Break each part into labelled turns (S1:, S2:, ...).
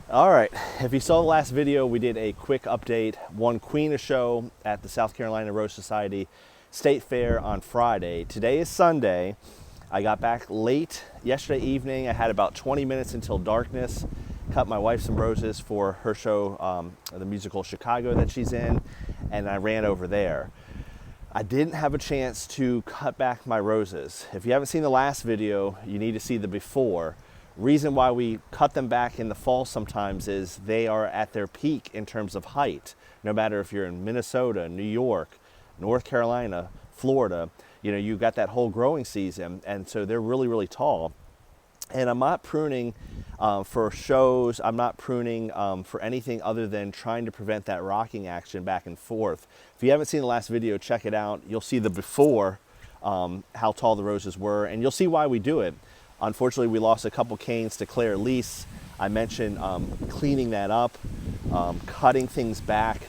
S1: All right, if you saw the last video, we did a quick update. Won Queen a show at the South Carolina Rose Society State Fair on Friday. Today is Sunday. I got back late yesterday evening. I had about 20 minutes until darkness. Cut my wife some roses for her show, the musical Chicago that she's in, and I ran over there. I didn't have a chance to cut back my roses. If you haven't seen the last video, you need to see the before. Reason why we cut them back in the fall sometimes is they are at their peak in terms of height. No matter if you're in Minnesota, New York, North Carolina, Florida, you've got that whole growing season, and so they're really, really tall. And I'm not pruning for shows. I'm not pruning for anything other than trying to prevent that rocking action back and forth. If you haven't seen the last video, check it out. You'll see the before, how tall the roses were, and you'll see why we do it. Unfortunately, we lost a couple canes to Claire Lease. I mentioned cleaning that up, cutting things back.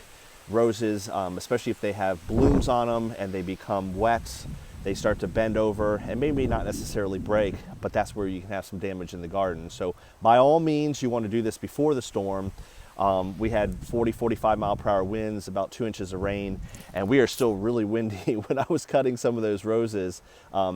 S1: Roses, especially if they have blooms on them and they become wet, they start to bend over and maybe not necessarily break, but that's where you can have some damage in the garden. So by all means, you want to do this before the storm. We had 40, 45 mile per hour winds, about 2 inches of rain, and we are still really windy. When I was cutting some of those roses,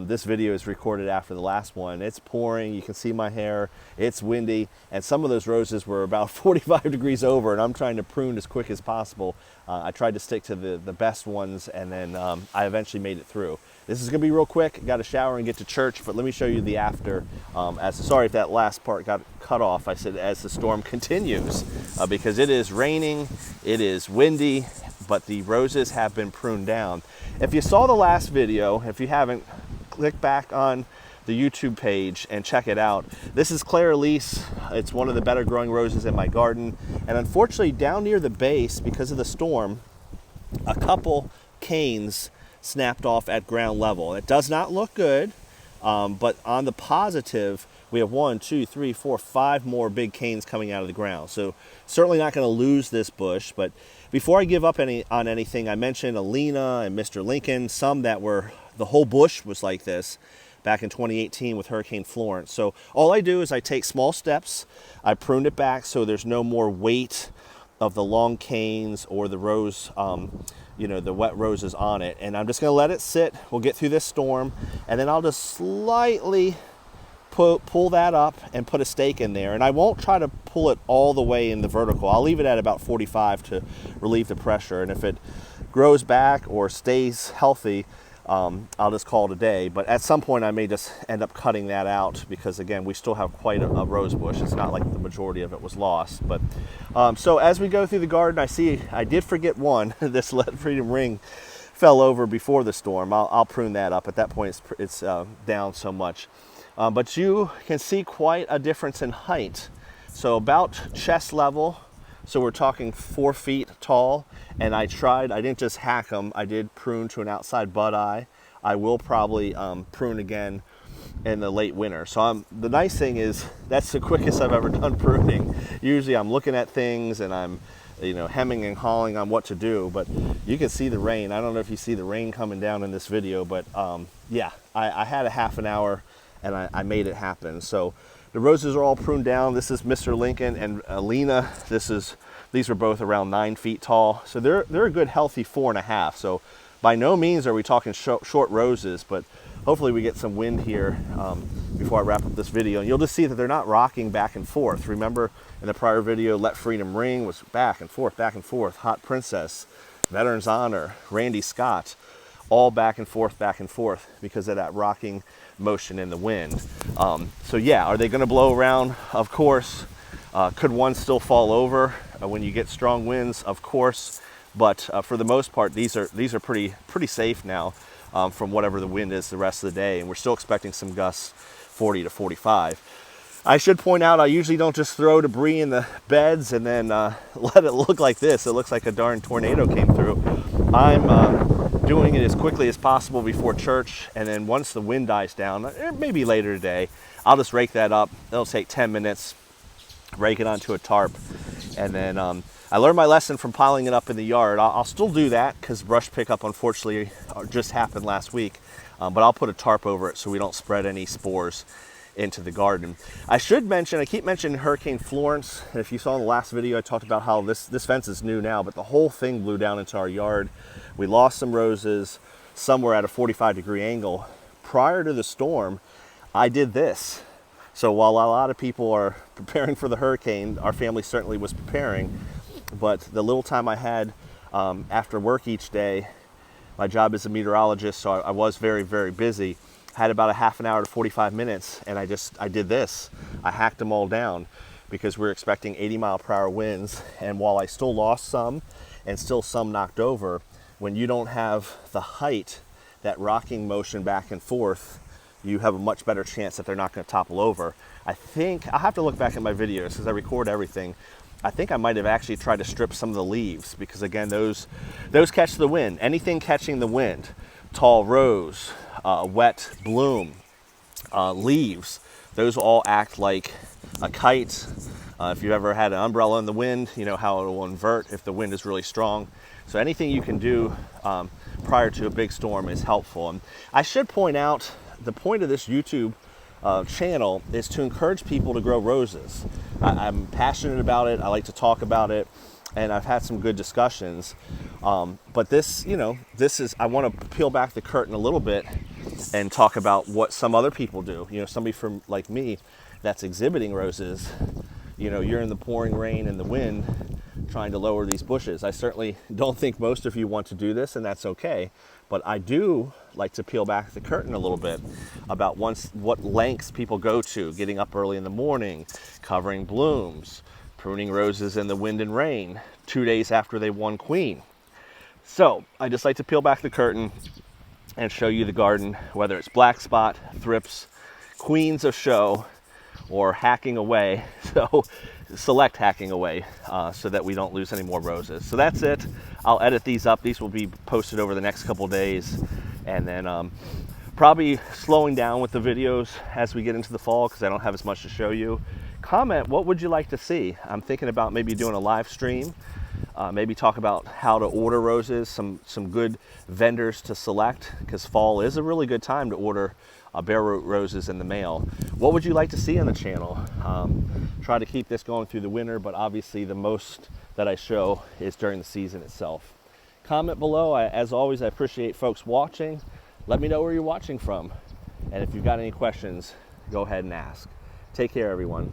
S1: this video is recorded after the last one. It's pouring, you can see my hair, it's windy, and some of those roses were about 45 degrees over, and I'm trying to prune as quick as possible. I tried to stick to the best ones, and then I eventually made it through. This is gonna be real quick. Got to shower and get to church, but let me show you the after. Sorry if that last part got cut off. I said as the storm continues, because it is raining, it is windy, but the roses have been pruned down. If you saw the last video, if you haven't, click back on the YouTube page and check it out. This is Claire Lease. It's one of the better growing roses in my garden. And unfortunately, down near the base, because of the storm, a couple canes snapped off at ground level. It does not look good, but on the positive, we have 1, 2, 3, 4, 5 more big canes coming out of the ground. So certainly not going to lose this bush. But before I give up on anything, I mentioned Alina and Mr. Lincoln, some that were, the whole bush was like this back in 2018 with Hurricane Florence. So all I do is I take small steps. I pruned it back so there's no more weight of the long canes or the rose, the wet roses on it. And I'm just gonna let it sit. We'll get through this storm, and then I'll just slightly pull that up and put a stake in there. And I won't try to pull it all the way in the vertical. I'll leave it at about 45 to relieve the pressure. And if it grows back or stays healthy, I'll just call it a day. But at some point I may just end up cutting that out, because again, we still have quite a rose bush. It's not like the majority of it was lost. But so as we go through the garden, I did forget one. This Let Freedom ring fell over before the storm. I'll prune that up. At that point it's down so much. But you can see quite a difference in height. So about chest level. So we're talking 4 feet tall, and I didn't just hack them, I did prune to an outside bud eye. I will probably prune again in the late winter. So the nice thing is that's the quickest I've ever done pruning. Usually I'm looking at things and I'm hemming and hawing on what to do, but you can see the rain. I don't know if you see the rain coming down in this video, but yeah, I had a half an hour and I made it happen. So the roses are all pruned down. This is Mr. Lincoln and Alina. These were both around 9 feet tall. So they're a good healthy 4.5. So by no means are we talking short roses, but hopefully we get some wind here before I wrap up this video. And you'll just see that they're not rocking back and forth. Remember in the prior video, Let Freedom Ring was back and forth. Hot Princess, Veterans Honor, Randy Scott, all back and forth because of that rocking motion in the wind. So yeah, are they going to blow around? Of course. Could one still fall over when you get strong winds? Of course. But for the most part, these are pretty safe now from whatever the wind is the rest of the day, and we're still expecting some gusts 40 to 45. I should point out I usually don't just throw debris in the beds and then let it look like this. It looks like a darn tornado came through. I'm doing it as quickly as possible before church, and then once the wind dies down, maybe later today, I'll just rake that up. It'll take 10 minutes, rake it onto a tarp, and then I learned my lesson from piling it up in the yard. I'll still do that because brush pickup unfortunately just happened last week, but I'll put a tarp over it so we don't spread any spores into the garden. I should mention, I keep mentioning Hurricane Florence. And if you saw in the last video, I talked about how this fence is new now, but the whole thing blew down into our yard. We lost some roses. Some were at a 45-degree angle. Prior to the storm, I did this. So while a lot of people are preparing for the hurricane, our family certainly was preparing. But the little time I had after work each day, my job is a meteorologist, so I was very, very busy. Had about a half an hour to 45 minutes, and I did this. I hacked them all down because we're expecting 80-mile-per-hour winds. And while I still lost some and still some knocked over, when you don't have the height, that rocking motion back and forth, you have a much better chance that they're not going to topple over. I think, I'll have to look back at my videos because I record everything. I think I might have actually tried to strip some of the leaves because, again, those catch the wind. Anything catching the wind, tall rose, wet bloom, leaves, those all act like a kite. If you've ever had an umbrella in the wind, you know how it will invert if the wind is really strong. So anything you can do prior to a big storm is helpful. And I should point out, the point of this YouTube channel is to encourage people to grow roses. I'm passionate about it. I like to talk about it, and I've had some good discussions. But this, I want to peel back the curtain a little bit and talk about what some other people do. Somebody from like me that's exhibiting roses. You're in the pouring rain and the wind trying to lower these bushes. I certainly don't think most of you want to do this, and that's okay. But I do like to peel back the curtain a little bit about what lengths people go to, getting up early in the morning, covering blooms, pruning roses in the wind and rain, 2 days after they won queen. So I just like to peel back the curtain and show you the garden, whether it's black spot, thrips, queens of show, or hacking away. So select hacking away so that we don't lose any more roses. So that's it. I'll edit these up. These will be posted over the next couple days, and then probably slowing down with the videos as we get into the fall because I don't have as much to show you. Comment, what would you like to see? I'm thinking about maybe doing a live stream, maybe talk about how to order roses, some good vendors to select, because fall is a really good time to order bare root roses in the mail. What would you like to see on the channel? Try to keep this going through the winter, but obviously the most that I show is during the season itself. Comment below. As always, I appreciate folks watching. Let me know where you're watching from. And if you've got any questions, go ahead and ask. Take care, everyone.